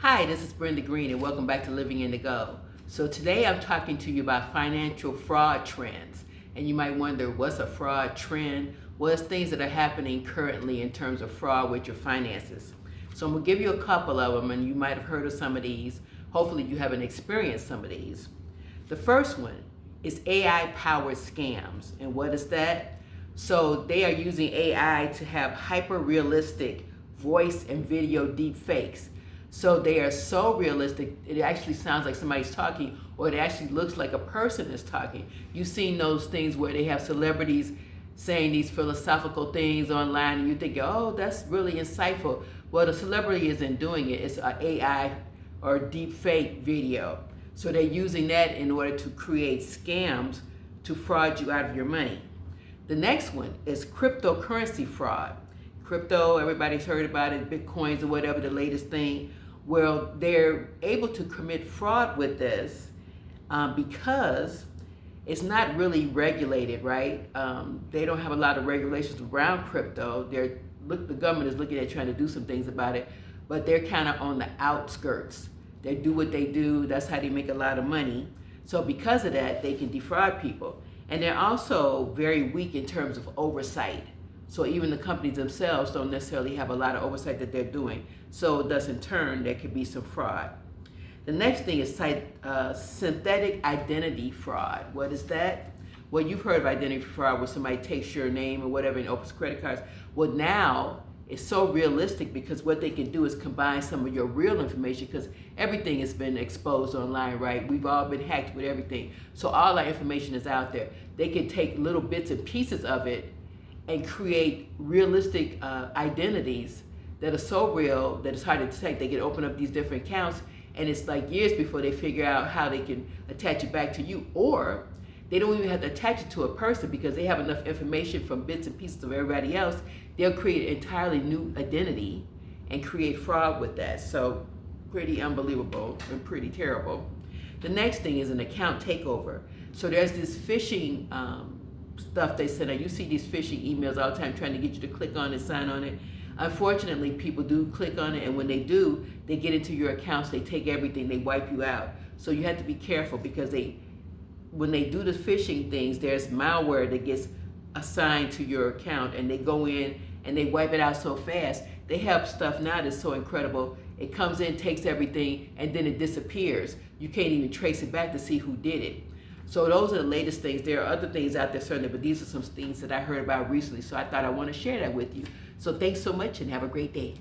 Hi, this is Brenda Green and welcome back to Living in the Go. So today I'm talking to you about financial fraud trends. And you might wonder, what's a fraud trend? Well, it's things that are happening currently in terms of fraud with your finances. So I'm gonna give you a couple of them and you might have heard of some of these. Hopefully you haven't experienced some of these. The first one is AI-powered scams. And what is that? So they are using AI to have hyper-realistic voice and video deep fakes. So they are so realistic, it actually sounds like somebody's talking, or it actually looks like a person is talking. You've seen those things where they have celebrities saying these philosophical things online, and you think, oh, that's really insightful. Well, the celebrity isn't doing it. It's an AI or deep fake video. So they're using that in order to create scams to fraud you out of your money. The next one is cryptocurrency fraud. Crypto, everybody's heard about it, Bitcoins or whatever, the latest thing. Well, they're able to commit fraud with this because it's not really regulated, right? They don't have a lot of regulations around crypto. The government is looking at trying to do some things about it, but they're kind of on the outskirts. They do what they do. That's how they make a lot of money. So because of that, they can defraud people. And they're also very weak in terms of oversight. So even the companies themselves don't necessarily have a lot of oversight that they're doing. So thus in turn, there could be some fraud. The next thing is synthetic identity fraud. What is that? Well, you've heard of identity fraud where somebody takes your name or whatever and opens credit cards. Well, now it's so realistic because what they can do is combine some of your real information because everything has been exposed online, right? We've all been hacked with everything. So all our information is out there. They can take little bits and pieces of it and create realistic identities that are so real that it's hard to detect. They can open up these different accounts and it's like years before they figure out how they can attach it back to you, or they don't even have to attach it to a person because they have enough information from bits and pieces of everybody else. They'll create an entirely new identity and create fraud with that. So pretty unbelievable and pretty terrible. The next thing is an account takeover. So there's this phishing stuff they send out. You see these phishing emails all the time trying to get you to click on it, sign on it. Unfortunately, people do click on it, and when they do, they get into your accounts, they take everything, they wipe you out. So you have to be careful because when they do the phishing things, there's malware that gets assigned to your account and they go in and they wipe it out so fast. They have stuff now that's so incredible. It comes in, takes everything, and then it disappears. You can't even trace it back to see who did it. So those are the latest things. There are other things out there certainly, but these are some things that I heard about recently. So I thought I want to share that with you. So thanks so much and have a great day.